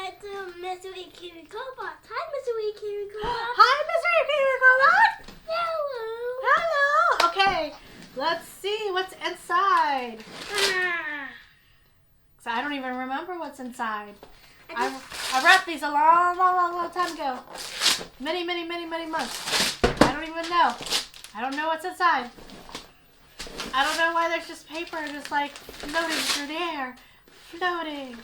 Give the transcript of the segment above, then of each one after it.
back to Mystery Kiwico Box. Hi, Mystery Kiwico Box. Hi, Mystery Kiwico Box. Hello. Hello. Okay, let's see what's inside. So I don't even remember what's inside. I wrapped these a long time ago. Many months. I don't even know. I don't know what's inside. I don't know why there's just paper just like floating through the air. Floating.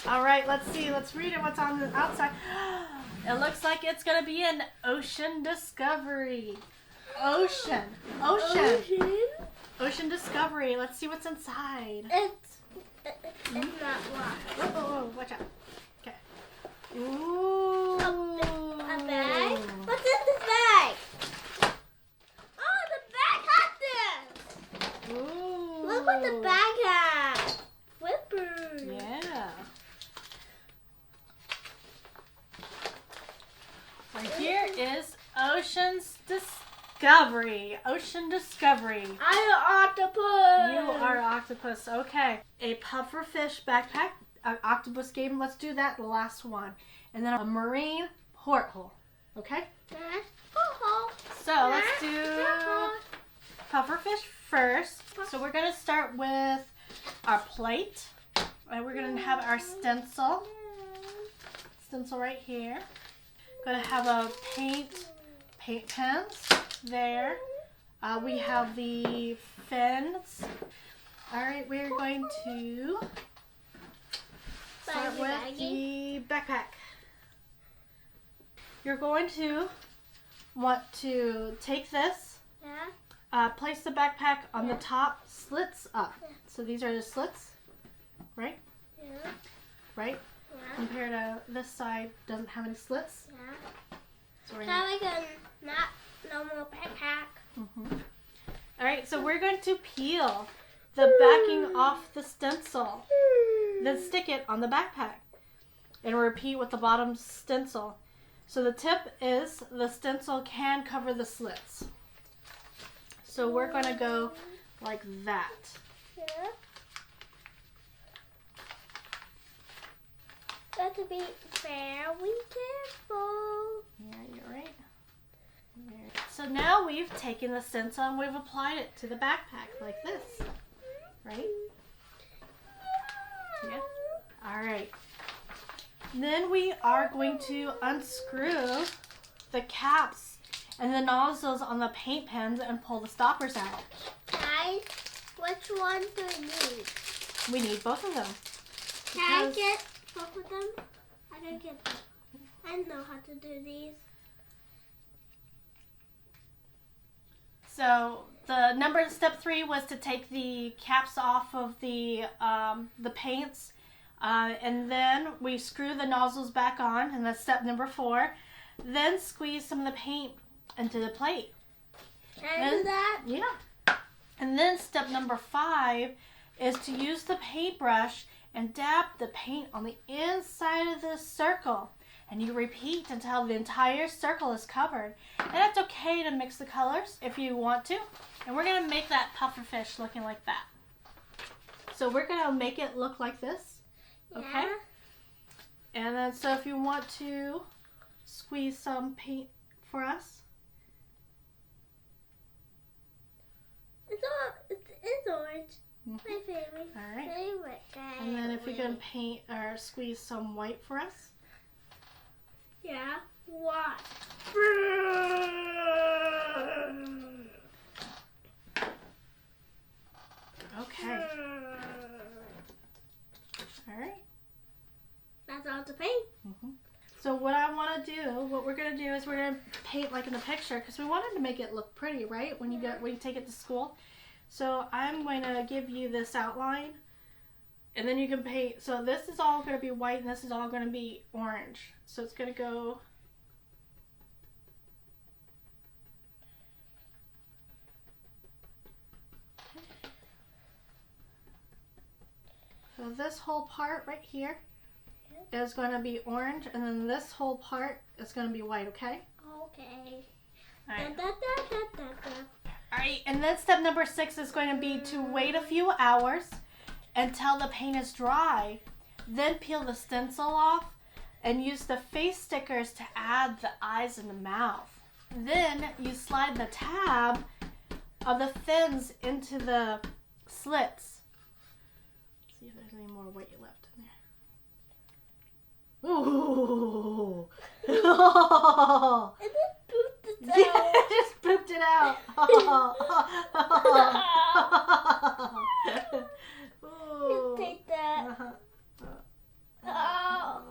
All right, let's see. Let's read it. What's on the outside? It looks like it's going to be an Ocean Discovery. Ocean Discovery. Let's see what's inside. It's not locked. Whoa, watch out. Okay. Ooh. A bag? What's in this bag? Oh, the bag has this. Ooh. Look what the bag has. Flippers. Yeah. Right here is Ocean Discovery. Ocean Discovery. I'm an octopus. You are Octopus. Okay. A pufferfish backpack. An octopus game. Let's do that. The last one. And then a marine porthole. Okay? So let's do pufferfish first. So we're going to start with our plate. And we're going to have our stencil. Stencil right here. Going to have a paint pens there. We have the fins. All right, we're going to start with the backpack. You're going to want to take this, place the backpack on the top, slits up. So these are the slits, right? Yeah. Right? Yeah. Compared to this side, doesn't have any slits. Yeah. So we're Kind of like a not normal backpack. All right, so we're going to peel the backing off the stencil, then stick it on the backpack, and repeat with the bottom stencil. So the tip is the stencil can cover the slits. So we're going to go like that. Yeah. Got to be very careful. Yeah, you're right. So now we've taken the stencil and we've applied it to the backpack like this, right? Yeah. All right. Then we are going to unscrew the caps and the nozzles on the paint pens and pull the stoppers out. Guys, which one do we need? We need both of them. Can I get both of them? I don't get them. I know how to do these. So the step 3 was to take the caps off of the paints, and then we screw the nozzles back on, and that's step number 4. Then squeeze some of the paint into the plate. Can I do that? Yeah. And then step number 5 is to use the paintbrush and dab the paint on the inside of the circle. And you repeat until the entire circle is covered. And it's okay to mix the colors if you want to. And we're going to make that pufferfish looking like that. So we're going to make it look like this. Okay? Yeah. And then so if you want to squeeze some paint for us. It's orange. My favorite. All right. Favorite guy. And then if you can paint or squeeze some white for us. Yeah. What? Okay. All right. That's all to paint. So what we're going to do is we're going to paint like in the picture because we wanted to make it look pretty, right? When you take it to school. So I'm going to give you this outline and then you can paint. So this is all going to be white and this is all going to be orange. So it's going to go So this whole part right here is going to be orange, and then this whole part is going to be white, okay? Okay. All right. Da. All right, and then step number 6 is going to be to wait a few hours until the paint is dry. Then peel the stencil off and use the face stickers to add the eyes and the mouth. Then you slide the tab of the fins into the slits. See if there's any more white left in there. Ooh! And then pooped it out. Yeah, it just pooped it out. You take that. Oh.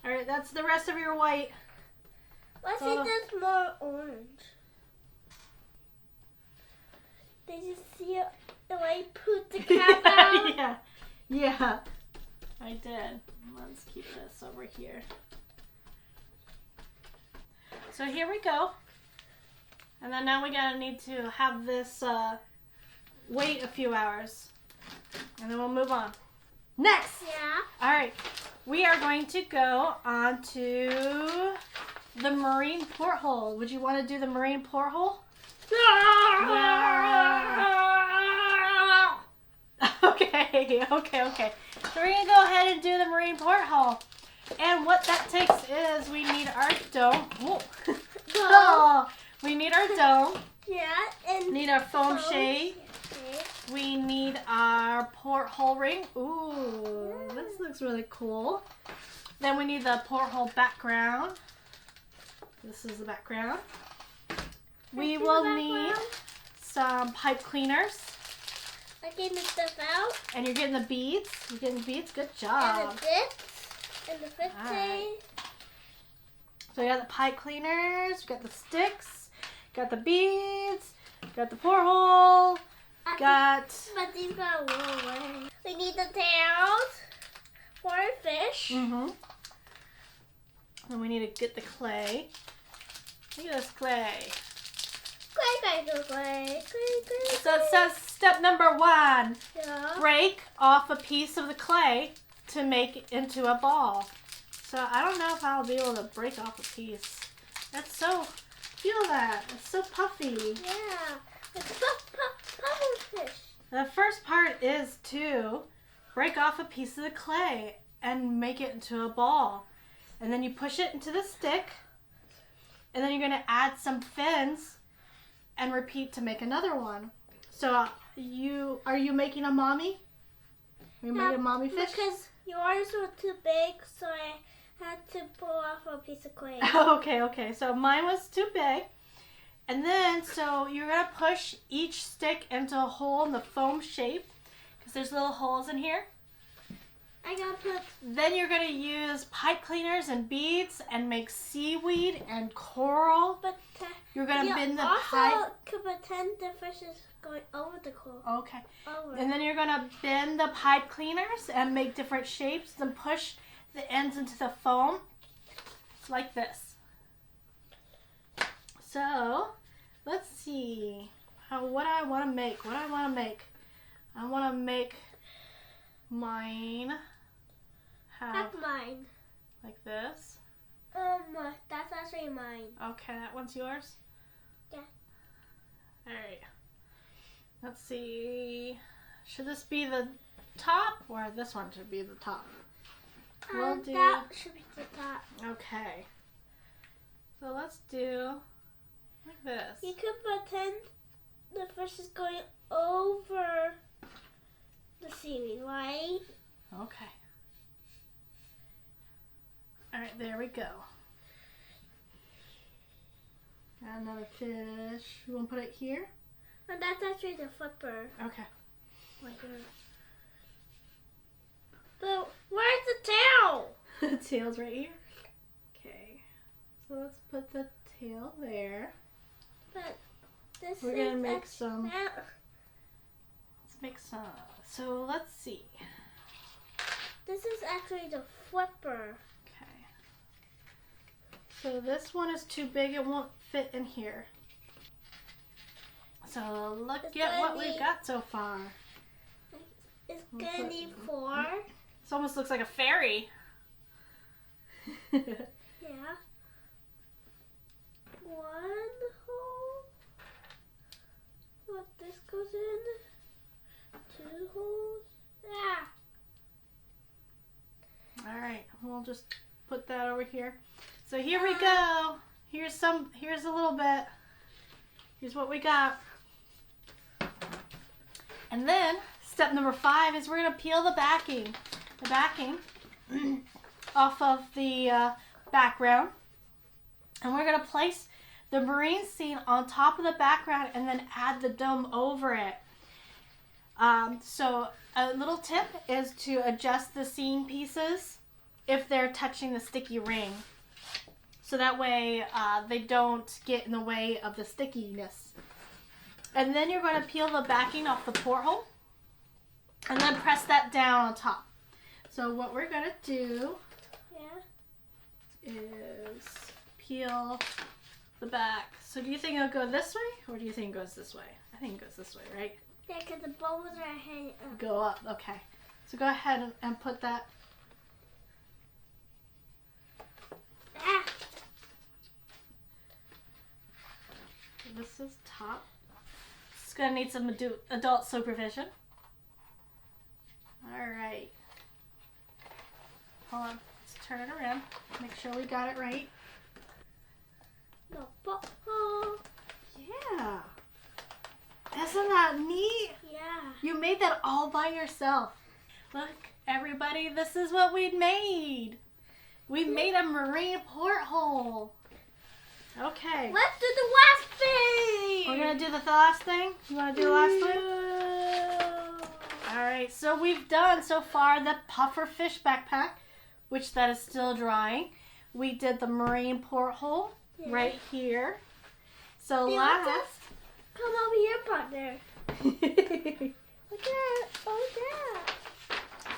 All right, that's the rest of your white. Let's see, there's more orange. Did you see it? The way I pooped the cap out? Yeah, I did. Let's keep this over here. So here we go. And then now we gotta need to have this wait a few hours. And then we'll move on. Next! Yeah. Alright, we are going to go on to the marine porthole. Would you want to do the marine porthole? Okay. So we're going to go ahead and do the marine porthole. And what that takes is we need our dome. Oh. We need our dome. Yeah. And Need our foam shade. We need our porthole ring. Ooh, this looks really cool. Then we need the porthole background. This is the background. We will need some pipe cleaners. I'm getting the stuff out. And you're getting the beads. You're getting the beads. Good And job. the dips. And the 50. Alright. So we got the pipe cleaners. We got the sticks. Got the beads. Got the porthole. Got. But these got roll away. We need the tails for a fish. Mm-hmm. And we need to get the clay. Look at this clay. Clay. So it says step number 1. Yeah. Break off a piece of the clay to make it into a ball. So I don't know if I'll be able to break off a piece. That's so, feel that. It's so puffy. Yeah. It's puffy fish. The first part is to break off a piece of the clay and make it into a ball. And then you push it into the stick. And then you're going to add some fins and repeat to make another one. So are you making a mommy? Are you making a mommy fish? Because yours were too big, so I had to pull off a piece of clay. Okay. So mine was too big. And then, so you're going to push each stick into a hole in the foam shape. Because there's little holes in here. Then you're going to use pipe cleaners and beads and make seaweed and coral. But You're going to bend the also pipe. could pretend the fish is going over the coral. Okay. Over. And then you're going to bend the pipe cleaners and make different shapes. Then push the ends into the foam. Like this. So, let's see. What I want to make. I want to make mine have That's mine. like this. That's actually mine. Okay, that one's yours? Yeah. Alright. Let's see. Should this be the top or this one should be the top? We'll do... That should be the top. Okay. So let's do like this. You could pretend the fish is going over the seaweed, right? Okay. Alright, there we go. Got another fish. You want to put it here? And that's actually the flipper. Okay. Right here. But where's the tail? The tail's right here. Okay. So let's put the tail there. But this We're is gonna make some. Let's make some. So let's see. This is actually the flipper. Okay. So this one is too big. It won't fit in here. So look at what we've got so far. It's gonna need 4. This almost looks like a fairy. Yeah. 1 hole. What this goes in. 2. Ah. All right, we'll just put that over here. So here we go. Here's a little bit. Here's what we got. And then step number 5 is we're gonna peel the backing off of the background, and we're gonna place the marine scene on top of the background and then add the dome over it. So a little tip is to adjust the scene pieces if they're touching the sticky ring. So that way they don't get in the way of the stickiness. And then you're going to peel the backing off the porthole and then press that down on top. So what we're going to do is peel the back. So do you think it'll go this way or do you think it goes this way? I think it goes this way, right? Yeah, because the bubbles are hanging up. Go up, okay. So go ahead and put that. Ah. This is top. It's going to need some adult supervision. All right. Hold on. Let's turn it around. Make sure we got it right. The bubble. Yeah. Isn't that neat? Yeah. You made that all by yourself. Look, everybody, this is what we made. We made a marine porthole. Okay. Let's do the last thing. We're going to do the last thing? You want to do the last thing? All right, so we've done so far the pufferfish backpack, which that is still drying. We did the marine porthole right here. So last... Come over here, partner. Look at it. Oh, yeah.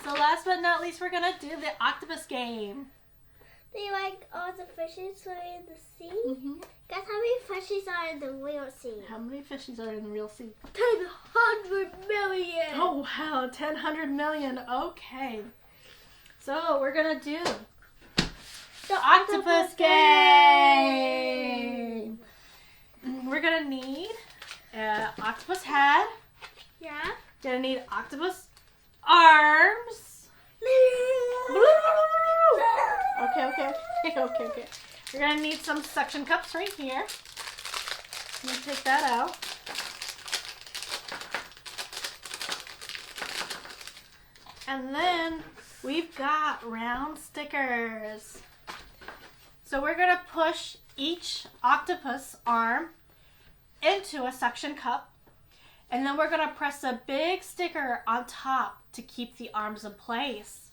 So last but not least, we're going to do the octopus game. Do you like all the fishes swimming in the sea? Mm-hmm. Guess how many fishes are in the real sea? How many fishes are in the real sea? 100 million. Oh, wow. 100 million. Okay. So we're going to do the octopus game. We're going to need an octopus head. Yeah. Going to need octopus arms. Okay. We're going to need some suction cups right here. Let me take that out. And then we've got round stickers. So we're going to push each octopus arm into a suction cup. And then we're going to press a big sticker on top to keep the arms in place.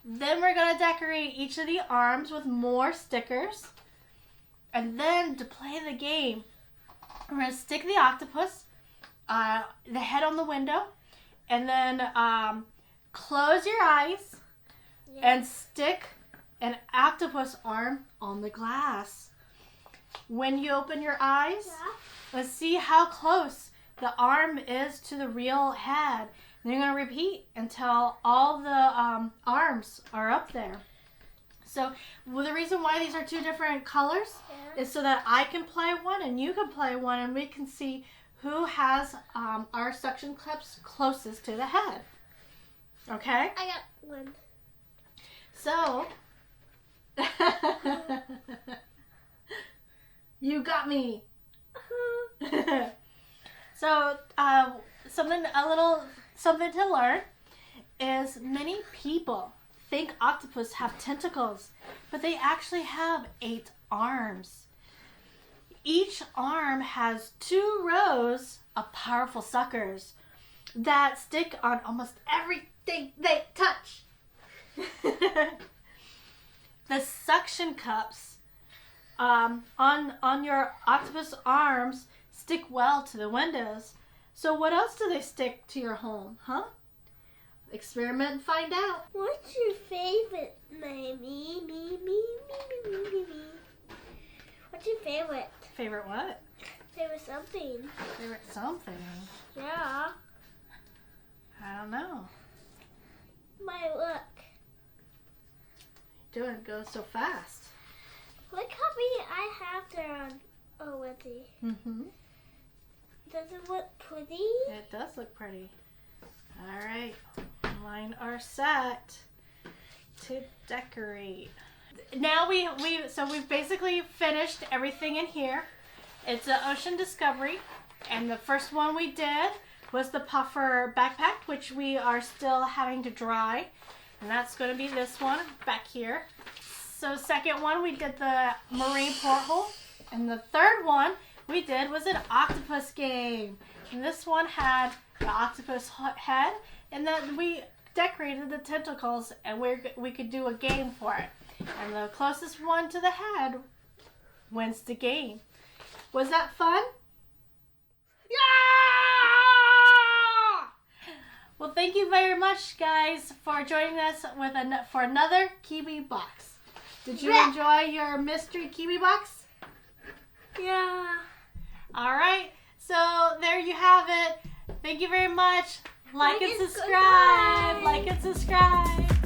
Then we're going to decorate each of the arms with more stickers. And then to play the game, we're going to stick the octopus, the head on the window, and then close your eyes and stick an octopus arm on the glass. When you open your eyes, let's see how close the arm is to the real head. And you're going to repeat until all the arms are up there. So the reason why these are 2 different colors is so that I can play one and you can play one and we can see who has our suction clips closest to the head. Okay? I got one. So, you got me. So, something to learn is many people think octopus have tentacles, but they actually have 8 arms. Each arm has 2 rows of powerful suckers that stick on almost everything they touch. The suction cups on your octopus arms stick well to the windows. So what else do they stick to your home, huh? Experiment and find out. What's your favorite? Me. What's your favorite? Favorite what? Favorite something. Favorite something? Yeah. I don't know. My look. Doing goes so fast. Look how many I have there on already. Mm-hmm. Does it look pretty? It does look pretty. All right, mine are set to decorate. Now we've basically finished everything in here. It's an Ocean Discovery, and the first one we did was the puffer backpack, which we are still having to dry, and that's going to be this one back here. So second one we did the marine porthole, and the third one we did was an octopus game, and this one had the octopus head, and then we decorated the tentacles, and we could do a game for it, and the closest one to the head wins the game. Was that fun? Yeah! Well, thank you very much, guys, for joining us for another Kiwi box. Did you enjoy your mystery Kiwi box? Yeah. All right. So there you have it. Thank you very much. Like and subscribe. Like and subscribe.